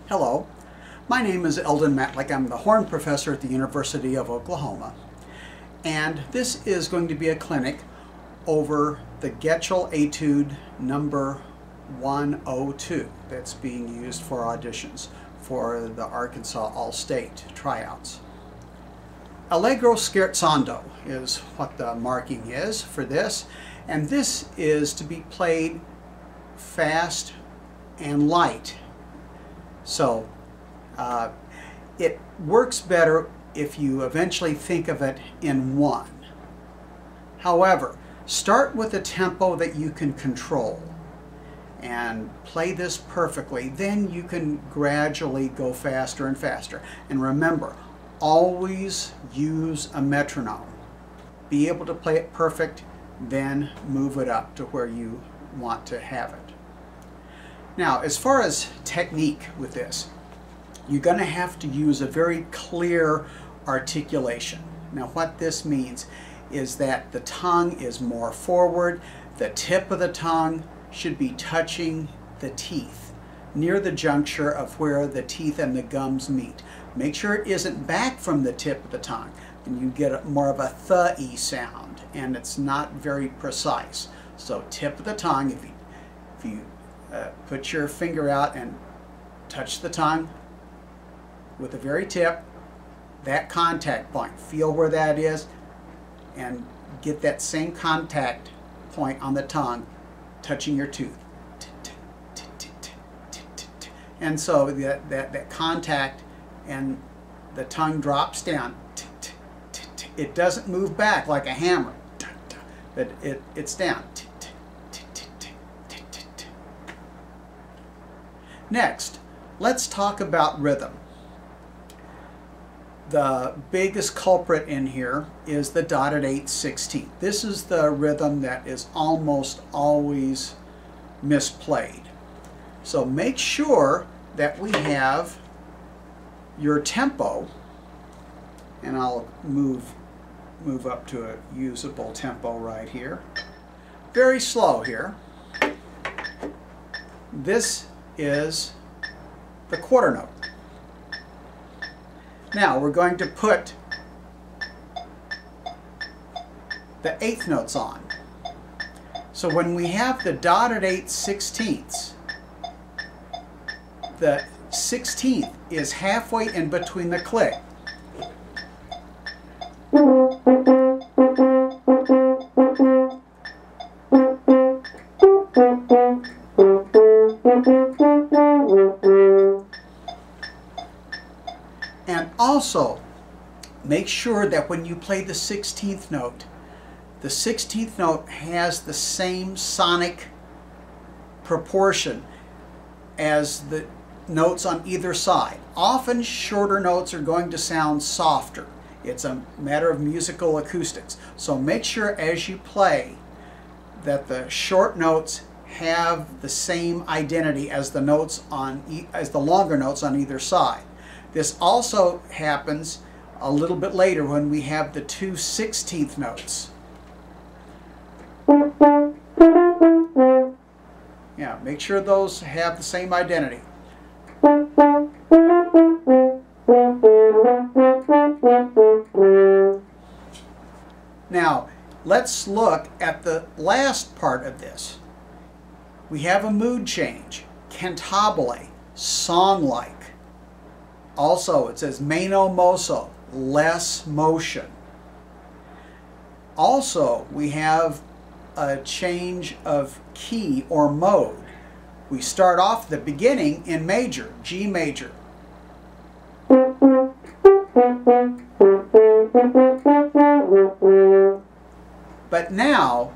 Hello, my name is Eldon Matlick. I'm the horn professor at the University of Oklahoma, and this is going to be a clinic over the Getchell Etude number 102 that's being used for auditions for the Arkansas All-State tryouts. Allegro scherzando is what the marking is for this, and this is to be played fast and light. So it works better if you eventually think of it in one. However, start with a tempo that you can control and play this perfectly. Then you can gradually go faster and faster. And remember, always use a metronome. Be able to play it perfect, then move it up to where you want to have it. Now, as far as technique with this, you're going to have to use a very clear articulation. Now, what this means is that the tongue is more forward. The tip of the tongue should be touching the teeth, near the juncture of where the teeth and the gums meet. Make sure it isn't back from the tip of the tongue, and you get more of a th-y sound, and it's not very precise. So tip of the tongue, if you put your finger out and touch the tongue with the very tip, that contact point, feel where that is, and get that same contact point on the tongue touching your tooth. And so that contact and the tongue drops down. It doesn't move back like a hammer, but it's down. Next, let's talk about rhythm. The biggest culprit in here is the dotted 8/16. This is the rhythm that is almost always misplayed. So make sure that we have your tempo, and I'll move up to a usable tempo right here. Very slow here. This is the quarter note. Now we're going to put the eighth notes on. So when we have the dotted 8/16, the 16th is halfway in between the click. And also, make sure that when you play the 16th note has the same sonic proportion as the notes on either side. Often shorter notes are going to sound softer. It's a matter of musical acoustics. So make sure as you play that the short notes have the same identity as the notes as the longer notes on either side. This also happens a little bit later when we have the two 16th notes. Yeah, make sure those have the same identity. Now, let's look at the last part of this. We have a mood change, cantabile, song-like. Also, it says meno mosso, less motion. Also, we have a change of key or mode. We start off the beginning in major, G major. But now,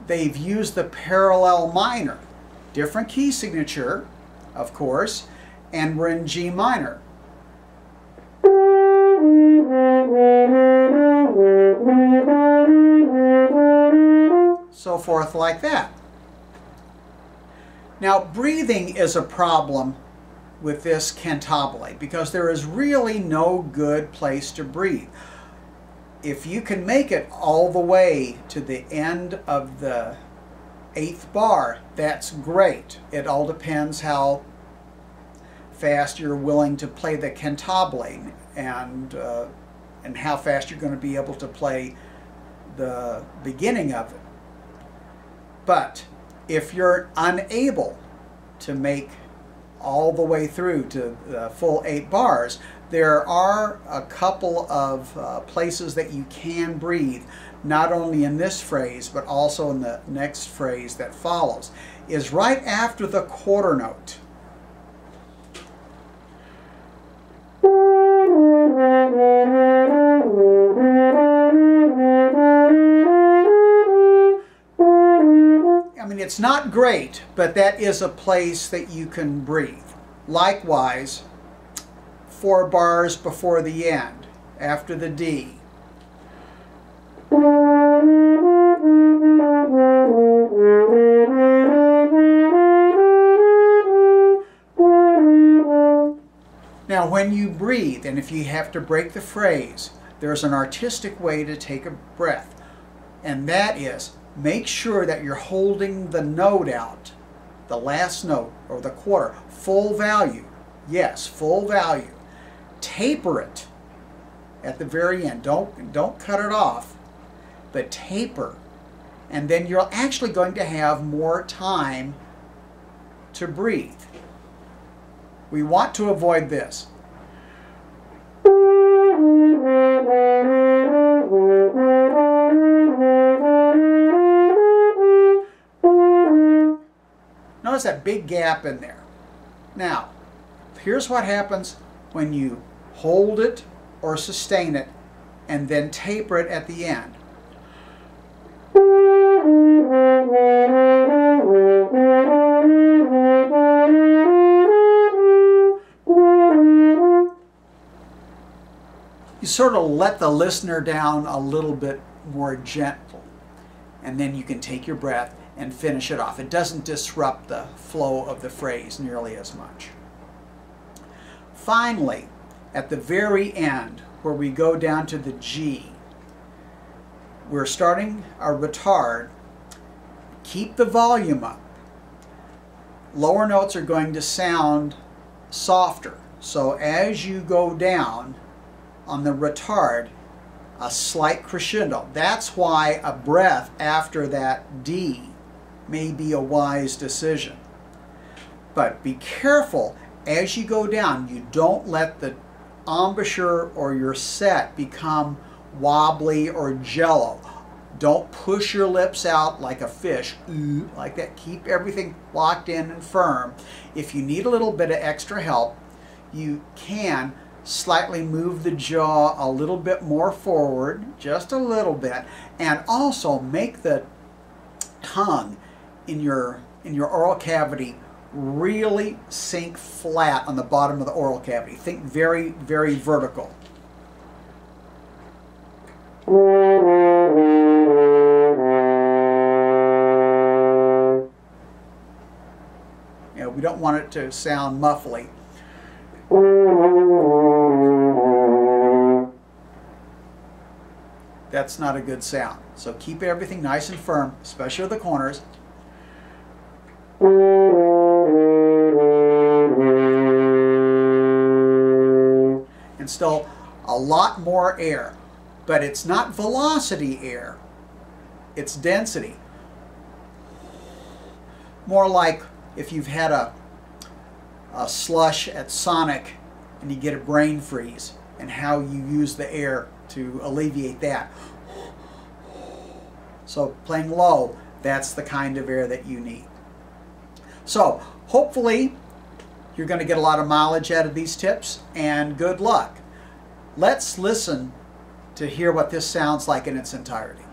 they've used the parallel minor. Different key signature, of course, and we're in G minor. So forth like that. Now, breathing is a problem with this cantabile because there is really no good place to breathe. If you can make it all the way to the end of the 8th bar, that's great. It all depends how fast you're willing to play the cantabile, and how fast you're going to be able to play the beginning of it. But if you're unable to make all the way through to the full 8 bars, there are a couple of places that you can breathe, not only in this phrase but also in the next phrase that follows, is right after the quarter note. I mean, it's not great, but that is a place that you can breathe. Likewise, 4 bars before the end, after the D. Now, when you breathe, and if you have to break the phrase, there's an artistic way to take a breath, and that is, make sure that you're holding the note out, the last note, or the quarter, full value. Yes, full value. Taper it at the very end. Don't cut it off, but taper. And then you're actually going to have more time to breathe. We want to avoid this. Notice that big gap in there. Now, here's what happens when you hold it or sustain it and then taper it at the end. You sort of let the listener down a little bit more gentle, and then you can take your breath and finish it off. It doesn't disrupt the flow of the phrase nearly as much. Finally, at the very end, where we go down to the G, we're starting our retard. Keep the volume up. Lower notes are going to sound softer. So as you go down on the retard, a slight crescendo. That's why a breath after that D may be a wise decision. But be careful as you go down. You don't let the embouchure or your set become wobbly or jello. Don't push your lips out like a fish, like that. Keep everything locked in and firm. If you need a little bit of extra help, you can slightly move the jaw a little bit more forward, just a little bit, and also make the tongue in your oral cavity really sink flat on the bottom of the oral cavity. Think very, very vertical. You know, we don't want it to sound muffly. That's not a good sound. So keep everything nice and firm, especially the corners. And still a lot more air, but it's not velocity air, it's density. More like if you've had a slush at Sonic and you get a brain freeze, and how you use the air to alleviate that. So playing low, that's the kind of air that you need. So hopefully you're going to get a lot of mileage out of these tips, and good luck. Let's listen to hear what this sounds like in its entirety.